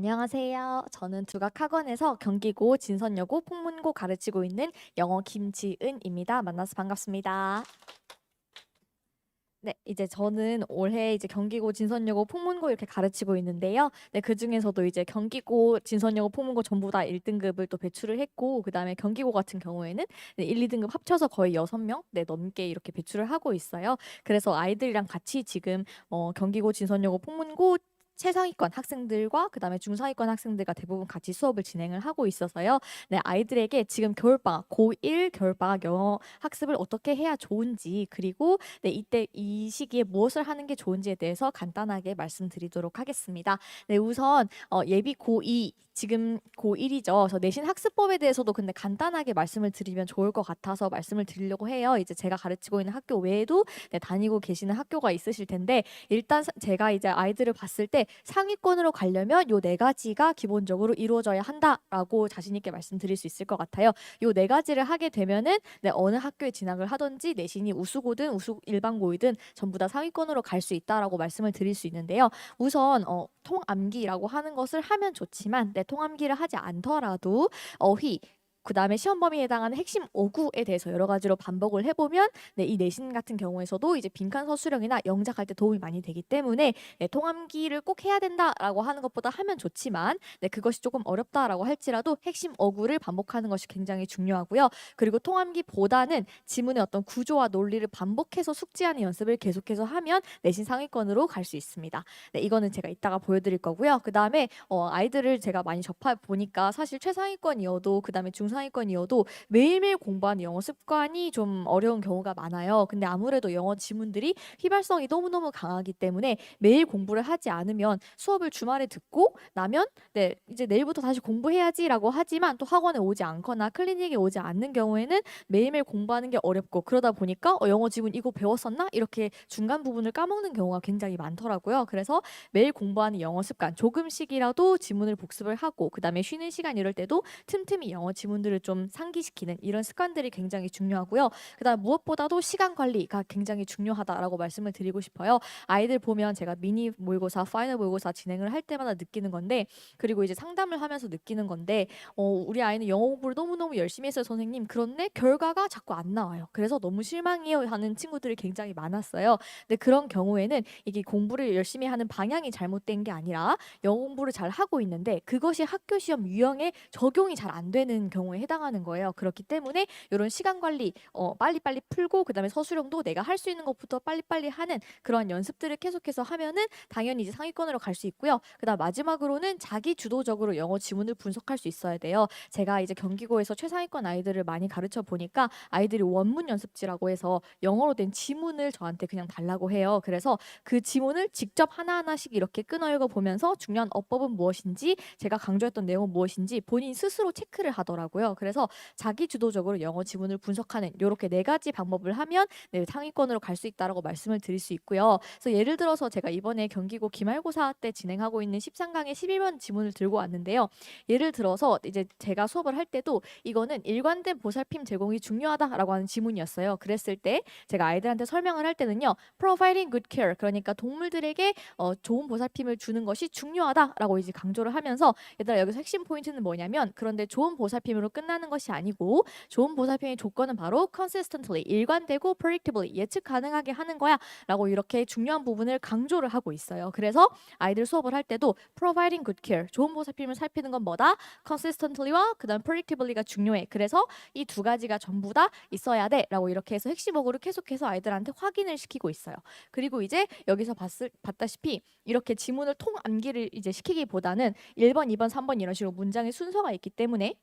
안녕하세요. 저는 두각학원에서 경기고, 진선여고, 풍문고 가르치고 있는 영어 김지은입니다. 만나서 반갑습니다. 네, 이제 저는 올해 이제 경기고, 진선여고, 풍문고 이렇게 가르치고 있는데요. 네, 그중에서도 이제 경기고, 진선여고, 풍문고 전부 다 1등급을 또 배출을 했고, 그다음에 경기고 같은 경우에는 네, 1, 2등급 합쳐서 거의 6명 네, 넘게 이렇게 배출을 하고 있어요. 그래서 아이들이랑 같이 지금 경기고, 진선여고, 풍문고 최상위권 학생들과 그다음에 중상위권 학생들과 대부분 같이 수업을 진행을 하고 있어서요. 네, 아이들에게 지금 겨울방학, 고1 겨울방학 영어 학습을 어떻게 해야 좋은지, 그리고 네, 이때 이 시기에 무엇을 하는 게 좋은지에 대해서 간단하게 말씀드리도록 하겠습니다. 네, 우선 예비 고2 지금 고1이죠. 그래서 내신 학습법에 대해서도 근데 간단하게 말씀을 드리면 좋을 것 같아서 말씀을 드리려고 해요. 이제 제가 가르치고 있는 학교 외에도 네, 다니고 계시는 학교가 있으실 텐데 일단 제가 이제 아이들을 봤을 때 상위권으로 가려면 요 네 가지가 기본적으로 이루어져야 한다라고 자신 있게 말씀드릴 수 있을 것 같아요. 요 네 가지를 하게 되면은 네, 어느 학교에 진학을 하든지 내신이 우수고든 일반고이든 전부 다 상위권으로 갈 수 있다라고 말씀을 드릴 수 있는데요. 우선 통암기라고 하는 것을 하면 좋지만 네, 통암기를 하지 않더라도 어휘 그다음에 시험 범위에 해당하는 핵심 어구에 대해서 여러 가지로 반복을 해보면 네, 이 내신 같은 경우에서도 이제 빈칸 서술형이나 영작할 때 도움이 많이 되기 때문에 네, 통암기를 꼭 해야 된다라고 하는 것보다 하면 좋지만 네, 그것이 조금 어렵다라고 할지라도 핵심 어구를 반복하는 것이 굉장히 중요하고요. 그리고 통암기보다는 지문의 어떤 구조와 논리를 반복해서 숙지하는 연습을 계속해서 하면 내신 상위권으로 갈 수 있습니다. 네, 이거는 제가 이따가 보여드릴 거고요. 그 다음에 아이들을 제가 많이 접해 보니까 사실 최상위권이어도 그 다음에 중상위권이어도 매일매일 공부하는 영어 습관이 좀 어려운 경우가 많아요. 근데 아무래도 영어 지문들이 휘발성이 너무너무 강하기 때문에 매일 공부를 하지 않으면 수업을 주말에 듣고 나면 네, 이제 내일부터 다시 공부해야지라고 하지만 또 학원에 오지 않거나 클리닉에 오지 않는 경우에는 매일매일 공부하는 게 어렵고 그러다 보니까 영어 지문 이거 배웠었나? 이렇게 중간 부분을 까먹는 경우가 굉장히 많더라고요. 그래서 매일 공부하는 영어 습관 조금씩이라도 지문을 복습을 하고 그다음에 쉬는 시간 이럴 때도 틈틈이 영어 지문들을 좀 상기시키는 이런 습관들이 굉장히 중요하고요. 그다음 무엇보다도 시간 관리가 굉장히 중요하다라고 말씀을 드리고 싶어요. 아이들 보면 제가 미니 모의고사, 파이널 모의고사 진행을 할 때마다 느끼는 건데 그리고 이제 상담을 하면서 느끼는 건데 우리 아이는 영어 공부를 너무너무 열심히 했어요, 선생님. 그런데 결과가 자꾸 안 나와요. 그래서 너무 실망해요 하는 친구들이 굉장히 많았어요. 근데 그런 경우에는 이게 공부를 열심히 하는 방향이 잘못된 게 아니라 영어 공부를 잘 하고 있는데 그것이 학교 시험 유형에 적용이 잘 안 되는 경우에 해당하는 거예요. 그렇기 때문에 이런 시간 관리 빨리빨리 풀고 그다음에 서술형도 내가 할 수 있는 것부터 빨리빨리 하는 그런 연습들을 계속해서 하면은 당연히 이제 상위권으로 갈 수 있고요. 그다음 마지막으로는 자기 주도적으로 영어 지문을 분석할 수 있어야 돼요. 제가 이제 경기고에서 최상위권 아이들을 많이 가르쳐 보니까 아이들이 원문 연습지라고 해서 영어로 된 지문을 저한테 그냥 달라고 해요. 그래서 그 지문을 직접 하나하나씩 이렇게 끊어 읽어 보면서 중요한 어법은 무엇인지 제가 강조했던 내용은 무엇인지 본인 스스로 체크를 하더라고요. 그래서 자기 주도적으로 영어 지문을 분석하는 이렇게 네 가지 방법을 하면 네, 상위권으로 갈 수 있다라고 말씀을 드릴 수 있고요. 그래서 예를 들어서 제가 이번에 경기고 기말고사 때 진행하고 있는 13강의 11번 지문을 들고 왔는데요. 예를 들어서 이제 제가 수업을 할 때도 이거는 일관된 보살핌 제공이 중요하다라고 하는 지문이었어요. 그랬을 때 제가 아이들한테 설명을 할 때는요. providing good care 그러니까 동물들에게 좋은 보살핌을 주는 것이 중요하다라고 이제 강조를 하면서 얘들아 여기서 핵심 포인트는 뭐냐면 그런데 좋은 보살핌으로 끝나는 것이 아니고 좋은 보살핌의 조건은 바로 consistently 일관되고 predictably 예측 가능하게 하는 거야라고 이렇게 중요한 부분을 강조를 하고 있어요. 그래서 아이들 수업을 할 때도 providing good care 좋은 보살핌을 살피는 건 뭐다? consistently와 그다음 predictably가 중요해. 그래서 이 두 가지가 전부 다 있어야 돼라고 이렇게 해서 핵심 어구를 계속해서 아이들한테 확인을 시키고 있어요. 그리고 이제 여기서 봤다시피 이렇게 지문을 통암기를 이제 시키기보다는 1번, 2번, 3번 이런 식으로 문장의 순서가 있기 때문에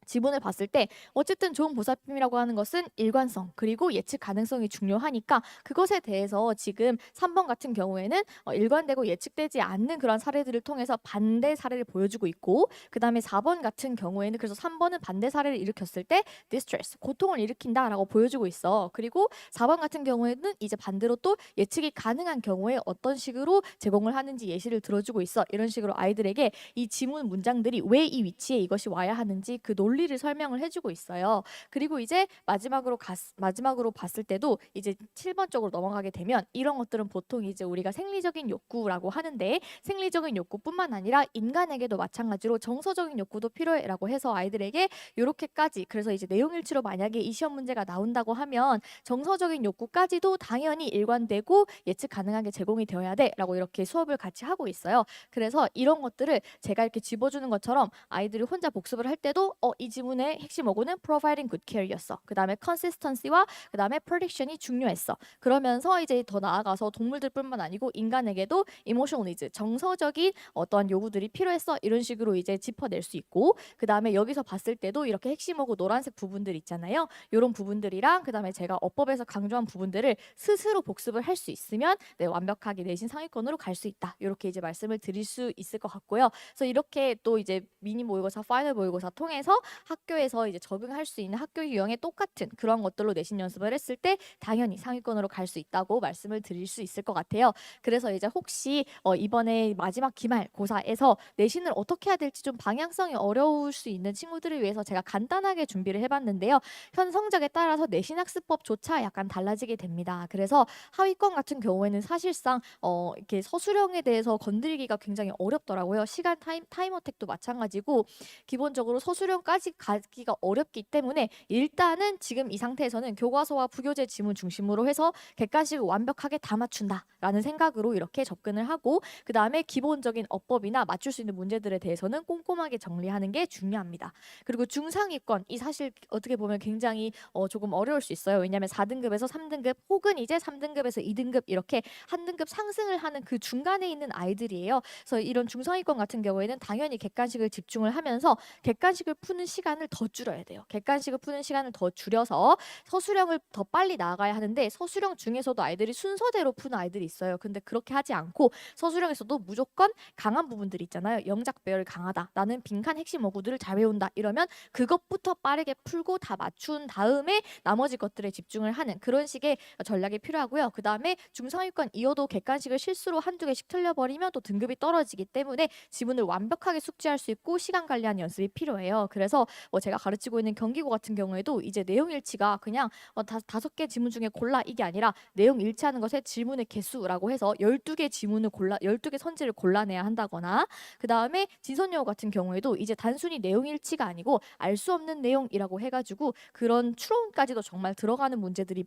지문을 봤을 때 어쨌든 좋은 보살핌이라고 하는 것은 일관성 그리고 예측 가능성이 중요하니까 그것에 대해서 지금 3번 같은 경우에는 일관되고 예측되지 않는 그런 사례들을 통해서 반대 사례를 보여주고 있고 그 다음에 4번 같은 경우에는 그래서 3번은 반대 사례를 일으켰을 때 distress 고통을 일으킨다라고 보여주고 있어. 그리고 4번 같은 경우에는 이제 반대로 또 예측이 가능한 경우에 어떤 식으로 제공을 하는지 예시를 들어주고 있어. 이런 식으로 아이들에게 이 지문 문장들이 왜 이 위치에 이것이 와야 하는지 그 논리 논리를 설명을 해주고 있어요. 그리고 이제 마지막으로 봤을 때도 이제 7번 쪽으로 넘어가게 되면 이런 것들은 보통 이제 우리가 생리적인 욕구라고 하는데 생리적인 욕구뿐만 아니라 인간에게도 마찬가지로 정서적인 욕구도 필요해라고 해서 아이들에게 요렇게까지 그래서 이제 내용일치로 만약에 이 시험 문제가 나온다고 하면 정서적인 욕구까지도 당연히 일관되고 예측 가능하게 제공이 되어야 돼라고 이렇게 수업을 같이 하고 있어요. 그래서 이런 것들을 제가 이렇게 집어주는 것처럼 아이들이 혼자 복습을 할 때도 이 지문의 핵심 어구는 providing good care였어. 그 다음에 consistency와 그 다음에 prediction이 중요했어. 그러면서 이제 더 나아가서 동물들뿐만 아니고 인간에게도 emotional needs, 정서적인 어떠한 요구들이 필요했어. 이런 식으로 이제 짚어낼 수 있고 그 다음에 여기서 봤을 때도 이렇게 핵심 어구 노란색 부분들 있잖아요. 이런 부분들이랑 그 다음에 제가 어법에서 강조한 부분들을 스스로 복습을 할 수 있으면 네, 완벽하게 내신 상위권으로 갈 수 있다. 이렇게 이제 말씀을 드릴 수 있을 것 같고요. 그래서 이렇게 또 이제 미니 모의고사, 파이널 모의고사 통해서 학교에서 이제 적응할 수 있는 학교 유형에 똑같은 그런 것들로 내신 연습을 했을 때 당연히 상위권으로 갈 수 있다고 말씀을 드릴 수 있을 것 같아요. 그래서 이제 혹시 이번에 마지막 기말고사에서 내신을 어떻게 해야 될지 좀 방향성이 어려울 수 있는 친구들을 위해서 제가 간단하게 준비를 해봤는데요. 현 성적에 따라서 내신 학습법조차 약간 달라지게 됩니다. 그래서 하위권 같은 경우에는 사실상 이렇게 서술형에 대해서 건드리기가 굉장히 어렵더라고요. 시간 타임 어택도 마찬가지고 기본적으로 서술형까지 가기가 어렵기 때문에 일단은 지금 이 상태에서는 교과서와 부교재 지문 중심으로 해서 객관식을 완벽하게 다 맞춘다라는 생각으로 이렇게 접근을 하고 그 다음에 기본적인 어법이나 맞출 수 있는 문제들에 대해서는 꼼꼼하게 정리하는 게 중요합니다. 그리고 중상위권 이 사실 어떻게 보면 굉장히 조금 어려울 수 있어요. 왜냐하면 4등급에서 3등급 혹은 이제 3등급에서 2등급 이렇게 한 등급 상승을 하는 그 중간에 있는 아이들이에요. 그래서 이런 중상위권 같은 경우에는 당연히 객관식을 집중을 하면서 객관식을 푸는 시간을 더 줄여야 돼요. 객관식을 푸는 시간을 더 줄여서 서술형을 더 빨리 나아가야 하는데 서술형 중에서도 아이들이 순서대로 푸는 아이들이 있어요. 근데 그렇게 하지 않고 서술형에서도 무조건 강한 부분들이 있잖아요. 영작 배열 강하다. 나는 빈칸 핵심 어구들을 잘 외운다. 이러면 그것부터 빠르게 풀고 다 맞춘 다음에 나머지 것들에 집중을 하는 그런 식의 전략이 필요하고요. 그 다음에 중상위권 이어도 객관식을 실수로 한두 개씩 틀려버리면 또 등급이 떨어지기 때문에 지문을 완벽하게 숙지할 수 있고 시간 관리하는 연습이 필요해요. 그래서 제가 가르치고 있는 경기고 같은 경우에도 이제 내용 일치가 그냥 5개 지문 중에 골라 이게 아니라 내용 일치하는 것에 질문의 개수라고 해서 12개 지문을 12개 선지를 골라내야 한다거나 그 다음에 진선여고 같은 경우에도 이제 단순히 내용 일치가 아니고 알 수 없는 내용이라고 해가지고 그런 추론까지도 정말 들어가는 문제들이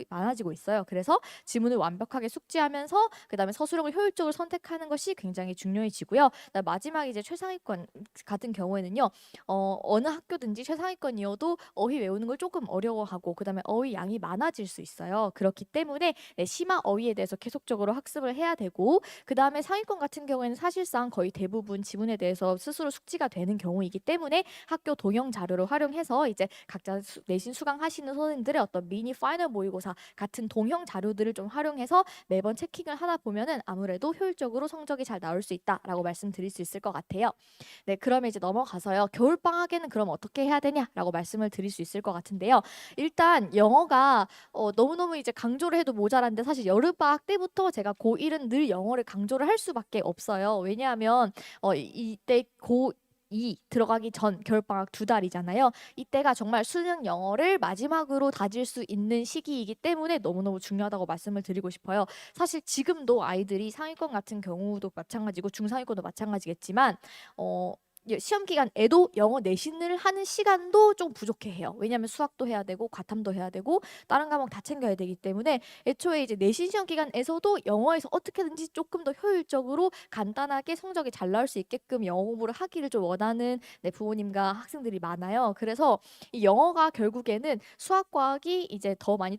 많아지고 있어요. 그래서 지문을 완벽하게 숙지하면서 그 다음에 서술형을 효율적으로 선택하는 것이 굉장히 중요해지고요. 마지막 이제 최상위권 같은 경우에는요. 어느 학교든지 최상위권이어도 어휘 외우는 걸 조금 어려워하고 그 다음에 어휘 양이 많아질 수 있어요. 그렇기 때문에 네, 심화 어휘에 대해서 계속적으로 학습을 해야 되고 그 다음에 상위권 같은 경우에는 사실상 거의 대부분 지문에 대해서 스스로 숙지가 되는 경우이기 때문에 학교 동영 자료를 활용해서 이제 각자 내신 수강하시는 선생님들의 어떤 미니 파이널 모의고사 같은 동영 자료들을 좀 활용해서 매번 체킹을 하다 보면은 아무래도 효율적으로 성적이 잘 나올 수 있다라고 말씀드릴 수 있을 것 같아요. 네, 그러면 이제 넘어가서요. 겨울방학에는 그럼 어떻게 해야 되냐라고 말씀을 드릴 수 있을 것 같은데요. 일단 영어가 너무너무 이제 강조를 해도 모자란데 사실 여름방학 때부터 제가 고1은 늘 영어를 강조를 할 수밖에 없어요. 왜냐하면 이때 고2 들어가기 전 겨울방학 2달이잖아요. 이때가 정말 수능 영어를 마지막으로 다질 수 있는 시기이기 때문에 너무너무 중요하다고 말씀을 드리고 싶어요. 사실 지금도 아이들이 상위권 같은 경우도 마찬가지고 중상위권도 마찬가지겠지만 시험 기간에도 영어 내신을 하는 시간도 좀 부족해해요. 왜냐하면 수학도 해야 되고 과탐도 해야 되고 다른 과목 다 챙겨야 되기 때문에 애초에 이제 내신 시험 기간에서도 영어에서 어떻게든지 조금 더 효율적으로 간단하게 성적이 잘 나올 수 있게끔 영어 공부를 하기를 좀 원하는 네, 부모님과 학생들이 많아요. 그래서 이 영어가 결국에는 수학 과학이 이제 더 많이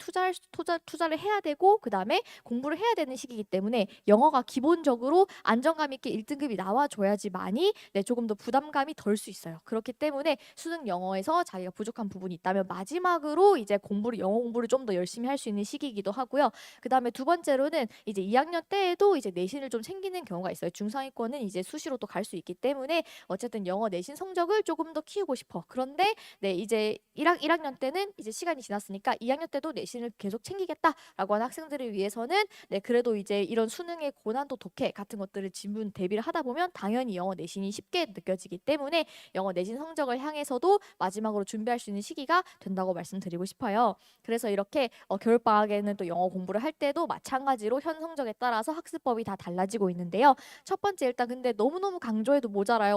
투자를 해야 되고 그 다음에 공부를 해야 되는 시기이기 때문에 영어가 기본적으로 안정감 있게 1등급이 나와줘야지만이 네, 조금 더 부담감이 덜 수 있어요. 그렇기 때문에 수능 영어에서 자기가 부족한 부분이 있다면 마지막으로 이제 영어 공부를 좀 더 열심히 할 수 있는 시기이기도 하고요. 그 다음에 두 번째로는 이제 2학년 때에도 이제 내신을 좀 챙기는 경우가 있어요. 중상위권은 이제 수시로 또 갈 수 있기 때문에 어쨌든 영어 내신 성적을 조금 더 키우고 싶어. 그런데 네, 이제 1학년 때는 이제 시간이 지났으니까 2학년 때도 내신을 계속 챙기겠다라고 하는 학생들을 위해서는 네, 그래도 이제 이런 수능의 고난도 독해 같은 것들을 지문 대비를 하다 보면 당연히 영어 내신이 쉽게 느껴지게 어려워지기 때문에 영어 내신 성적을 향해서도 마지막으로 준비할 수 있는 시기가 된다고 말씀드리고 싶어요. 그래서 이렇게 겨울방학에는 또 영어 공부를 할 때도 마찬가지로 현 성적에 따라서 학습법이 다 달라지고 있는데요. 첫 번째 일단 근데 너무너무 강조해도 모자라요.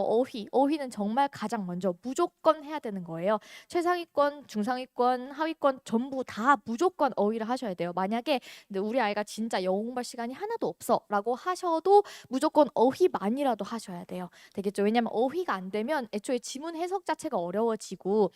어휘는 정말 가장 먼저 무조건 해야 되는 거예요. 최상위권, 중상위권, 하위권 전부 다 무조건 어휘를 하셔야 돼요. 만약에 근데 우리 아이가 진짜 영어 공부할 시간이 하나도 없어라고 하셔도 무조건 어휘만이라도 하셔야 돼요. 되겠죠? 왜냐면 어휘가 안 되면 애초에 지문 해석 자체가 어려워지고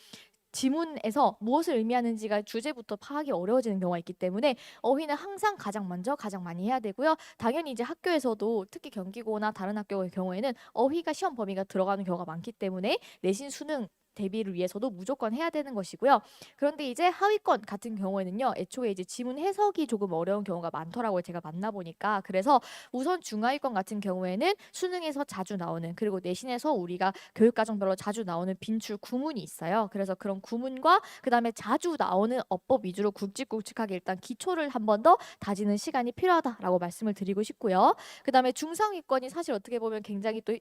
지문에서 무엇을 의미하는지가 주제부터 파악이 어려워지는 경우가 있기 때문에 어휘는 항상 가장 먼저 가장 많이 해야 되고요. 당연히 이제 학교에서도 특히 경기고나 다른 학교의 경우에는 어휘가 시험 범위가 들어가는 경우가 많기 때문에 내신 수능 대비를 위해서도 무조건 해야 되는 것이고요. 그런데 이제 하위권 같은 경우에는요. 애초에 이제 지문 해석이 조금 어려운 경우가 많더라고요. 제가 만나보니까. 그래서 우선 중하위권 같은 경우에는 수능에서 자주 나오는 그리고 내신에서 우리가 교육과정별로 자주 나오는 빈출 구문이 있어요. 그래서 그런 구문과 그다음에 자주 나오는 어법 위주로 굵직굵직하게 일단 기초를 한 번 더 다지는 시간이 필요하다라고 말씀을 드리고 싶고요. 그다음에 중상위권이 사실 어떻게 보면 굉장히 또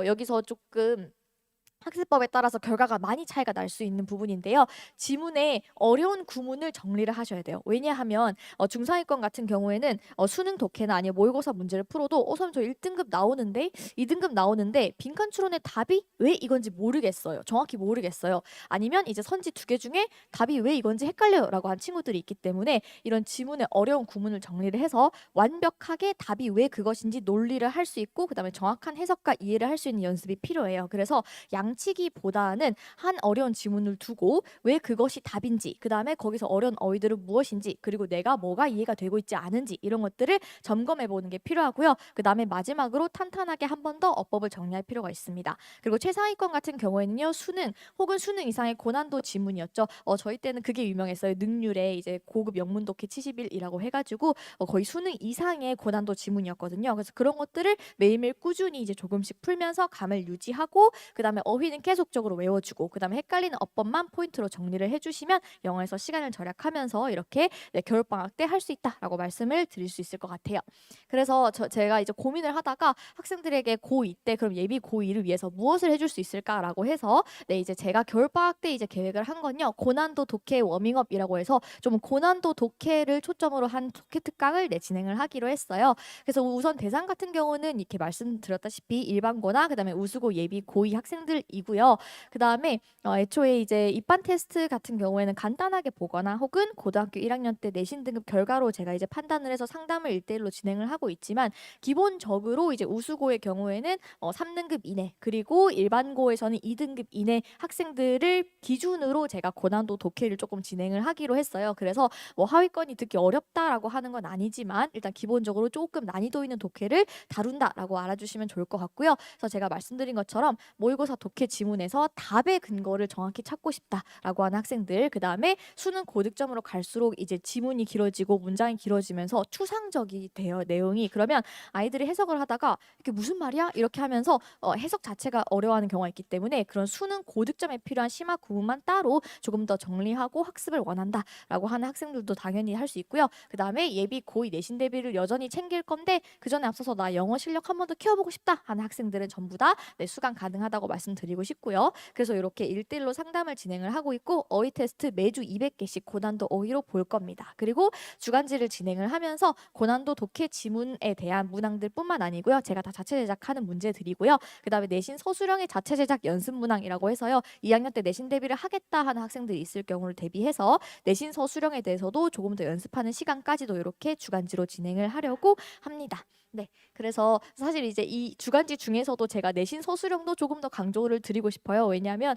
여기서 조금 학습법에 따라서 결과가 많이 차이가 날 수 있는 부분인데요. 지문에 어려운 구문을 정리를 하셔야 돼요. 왜냐하면 중상위권 같은 경우에는 수능 독해나 아니면 모의고사 문제를 풀어도 선생님 저 1등급 나오는데 2등급 나오는데 빈칸 추론의 답이 왜 이건지 모르겠어요. 정확히 모르겠어요. 아니면 이제 선지 2개 중에 답이 왜 이건지 헷갈려요 라고 한 친구들이 있기 때문에 이런 지문의 어려운 구문을 정리를 해서 완벽하게 답이 왜 그것인지 논리를 할 수 있고 그다음에 정확한 해석과 이해를 할 수 있는 연습이 필요해요. 그래서 양치기보다는 한 어려운 지문을 두고 왜 그것이 답인지 그다음에 거기서 어려운 어휘들은 무엇인지 그리고 내가 뭐가 이해가 되고 있지 않은지 이런 것들을 점검해 보는 게 필요하고요. 그다음에 마지막으로 탄탄하게 한 번 더 어법을 정리할 필요가 있습니다. 그리고 최상위권 같은 경우에는요. 수능 혹은 수능 이상의 고난도 지문이었죠. 저희 때는 그게 유명했어요. 능률에 이제 고급 영문 독해 70일이라고 해가지고 거의 수능 이상의 고난도 지문이었거든요. 그래서 그런 것들을 매일매일 꾸준히 이제 조금씩 풀면서 감을 유지하고 그다음에 어휘는 계속적으로 외워주고 그다음에 헷갈리는 어법만 포인트로 정리를 해주시면 영어에서 시간을 절약하면서 이렇게 겨울방학 때 할 수 있다라고 말씀을 드릴 수 있을 것 같아요. 그래서 제가 이제 고민을 하다가 학생들에게 고2 때 그럼 예비 고2를 위해서 무엇을 해줄 수 있을까라고 해서 이제 제가 겨울방학 때 이제 계획을 한 건요. 고난도 독해 워밍업이라고 해서 좀 고난도 독해를 초점으로 한 독해 특강을 진행을 하기로 했어요. 그래서 우선 대상 같은 경우는 이렇게 말씀드렸다시피 일반고나 그다음에 우수고 예비 고2 학생들이고요. 그다음에 애초에 이제 입반 테스트 같은 경우에는 간단하게 보거나 혹은 고등학교 1학년 때 내신 등급 결과로 제가 이제 판단을 해서 상담을 1대1로 진행을 하고 있지만 기본적으로 이제 우수고의 경우에는 3등급 이내 그리고 일반고에서는 2등급 이내 학생들을 기준으로 제가 고난도 독해를 조금 진행을 하기로 했어요. 그래서 뭐 하위권이 듣기 어렵다라고 하는 건 아니지만 일단 기본적으로 조금 난이도 있는 독해를 다룬다라고 알아주시면 좋을 것 같고요. 그래서 제가 말씀드린 것처럼 모의고사 독해 지문에서 답의 근거를 정확히 찾고 싶다라고 하는 학생들 그다음에 수능 고득점으로 갈수록 이제 지문이 길어지고 문장이 길어지면서 추상적이 돼요. 내용이. 그러면 아이들이 해석을 하다가 이게 무슨 말이야? 이렇게 하면서 해석 자체가 어려워하는 경우가 있기 때문에 그런 수능 고득점에 필요한 심화 구문만 따로 조금 더 정리하고 학습을 원한다라고 하는 학생들도 당연히 할 수 있고요. 그다음에 예비 고2 내신 대비를 여전히 챙길 건데 그 전에 앞서서 나 영어 실력 한 번 더 키워보고 싶다 하는 학생들은 전부 다 수강 가능하다고 말씀드리고 싶고요. 그래서 이렇게 1대1로 상담을 진행을 하고 있고 어휘 테스트 매주 200개씩 고난도 어휘로 볼 겁니다. 그리고 주간지를 진행을 하면서 고난도 독해 지문에 대한 문항들뿐만 아니고요. 제가 다 자체 제작하는 문제들이고요. 그다음에 내신 서술형의 자체 제작 연습 문항이라고 해서요. 2학년 때 내신 대비를 하겠다 하는 학생들이 있을 경우를 대비해서 내신 서술형에 대해서도 조금 더 연습하는 시간까지도 이렇게 주간지로 진행을 하려고 합니다. 네, 그래서 사실 이제 이 주간지 중에서도 제가 내신 서술형도 조금 더 강조를 드리고 싶어요. 왜냐하면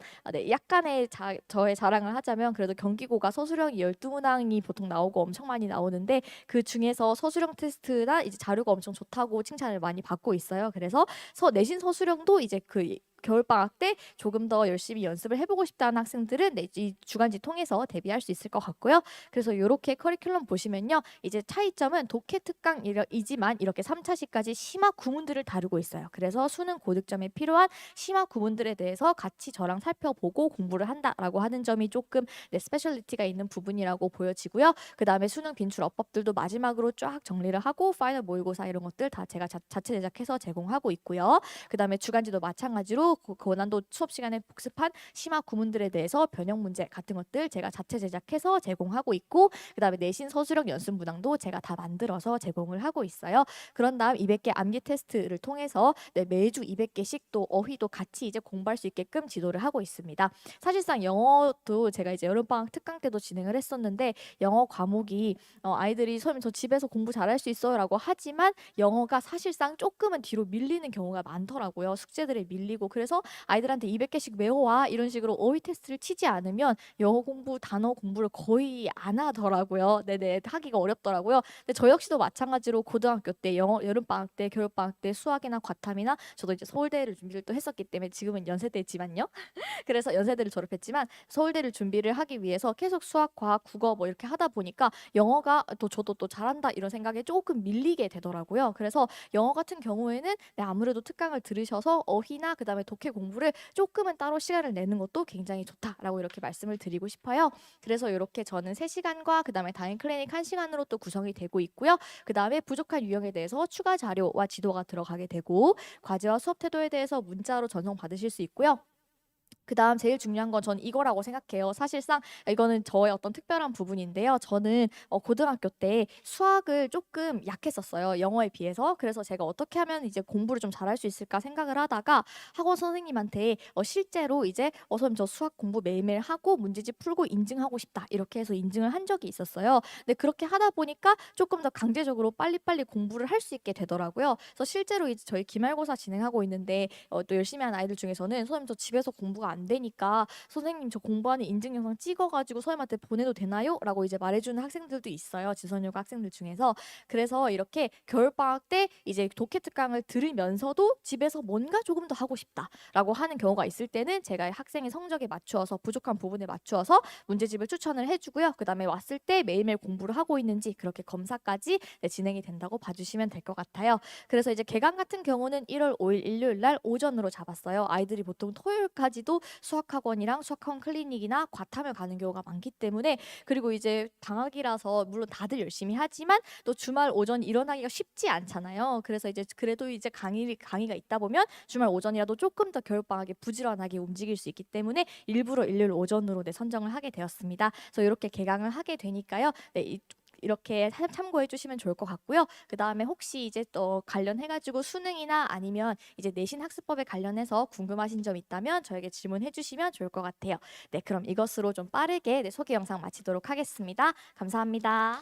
약간의 저의 자랑을 하자면 그래도 경기고가 서술형이 12문항이 보통 나오고 엄청 많이 나오는데 그 중에서 서술형 테스트나 이제 자료가 엄청 좋다고 칭찬을 많이 받고 있어요. 그래서 내신 서술형도 이제 그 겨울방학 때 조금 더 열심히 연습을 해보고 싶다는 학생들은 이 주간지 통해서 대비할 수 있을 것 같고요. 그래서 이렇게 커리큘럼 보시면요. 이제 차이점은 독해 특강이지만 이렇게 3차시까지 심화 구문들을 다루고 있어요. 그래서 수능 고득점에 필요한 심화 구문들에 대해서 같이 저랑 살펴보고 공부를 한다라고 하는 점이 조금 스페셜리티가 있는 부분이라고 보여지고요. 그 다음에 수능 빈출 어법들도 마지막으로 쫙 정리를 하고 파이널 모의고사 이런 것들 다 제가 자체 제작해서 제공하고 있고요. 그 다음에 주간지도 마찬가지로 그리고 그 고난도 수업 시간에 복습한 심화 구문들에 대해서 변형 문제 같은 것들 제가 자체 제작해서 제공하고 있고, 그다음에 내신 서술형 연습 문항도 제가 다 만들어서 제공을 하고 있어요. 그런 다음 200개 암기 테스트를 통해서 매주 200개씩 또 어휘도 같이 이제 공부할 수 있게끔 지도를 하고 있습니다. 사실상 영어도 제가 이제 여름방학 특강 때도 진행을 했었는데, 영어 과목이 아이들이 선생님 저 집에서 공부 잘할 수 있어요라고 하지만 영어가 사실상 조금은 뒤로 밀리는 경우가 많더라고요. 숙제들에 밀리고. 그래서 아이들한테 200개씩 외워와 이런 식으로 어휘 테스트를 치지 않으면 영어 공부, 단어 공부를 거의 안 하더라고요. 네네, 하기가 어렵더라고요. 근데 저 역시도 마찬가지로 고등학교 때 영어 여름방학 때, 겨울방학 때 수학이나 과탐이나, 저도 이제 서울대를 준비를 또 했었기 때문에 지금은 연세대지만요. 그래서 연세대를 졸업했지만 서울대를 준비를 하기 위해서 계속 수학, 과학, 국어 뭐 이렇게 하다 보니까 영어가 또 저도 또 잘한다 이런 생각에 조금 밀리게 되더라고요. 그래서 영어 같은 경우에는 아무래도 특강을 들으셔서 어휘나 그다음에 독해 공부를 조금은 따로 시간을 내는 것도 굉장히 좋다라고 이렇게 말씀을 드리고 싶어요. 그래서 이렇게 저는 3시간과 그다음에 다인 클리닉 1시간으로 또 구성이 되고 있고요. 그다음에 부족한 유형에 대해서 추가 자료와 지도가 들어가게 되고, 과제와 수업 태도에 대해서 문자로 전송 받으실 수 있고요. 그다음 제일 중요한 건 전 이거라고 생각해요. 사실상 이거는 저의 어떤 특별한 부분인데요. 저는 고등학교 때 수학을 조금 약했었어요, 영어에 비해서. 그래서 제가 어떻게 하면 이제 공부를 좀 잘할 수 있을까 생각을 하다가 학원 선생님한테 실제로 이제 선생님 저 수학 공부 매일매일 하고 문제집 풀고 인증하고 싶다 이렇게 해서 인증을 한 적이 있었어요. 근데 그렇게 하다 보니까 조금 더 강제적으로 빨리빨리 공부를 할 수 있게 되더라고요. 그래서 실제로 이제 저희 기말고사 진행하고 있는데 또 열심히 하는 아이들 중에서는 선생님 저 집에서 공부가 안 되니까 선생님 저 공부하는 인증 영상 찍어가지고 선생님한테 보내도 되나요? 라고 이제 말해주는 학생들도 있어요, 진선여고 학생들 중에서. 그래서 이렇게 겨울방학 때 이제 독해 특강을 들으면서도 집에서 뭔가 조금 더 하고 싶다라고 하는 경우가 있을 때는 제가 학생의 성적에 맞추어서 부족한 부분에 맞추어서 문제집을 추천을 해주고요. 그 다음에 왔을 때 매일매일 공부를 하고 있는지 그렇게 검사까지 진행이 된다고 봐주시면 될 것 같아요. 그래서 이제 개강 같은 경우는 1월 5일 일요일 날 오전으로 잡았어요. 아이들이 보통 토요일까지도 수학학원이랑 수학학원 클리닉이나 과탐을 가는 경우가 많기 때문에, 그리고 이제 방학이라서 물론 다들 열심히 하지만 또 주말 오전 일어나기가 쉽지 않잖아요. 그래서 이제 그래도 이제 강의가 있다 보면 주말 오전이라도 조금 더 겨울방학에 부지런하게 움직일 수 있기 때문에 일부러 일요일 오전으로 선정을 하게 되었습니다. 그래서 이렇게 개강을 하게 되니까요. 이렇게 참고해 주시면 좋을 것 같고요. 그 다음에 혹시 이제 또 관련해가지고 수능이나 아니면 이제 내신 학습법에 관련해서 궁금하신 점 있다면 저에게 질문해 주시면 좋을 것 같아요. 네, 그럼 이것으로 좀 빠르게 소개 영상 마치도록 하겠습니다. 감사합니다.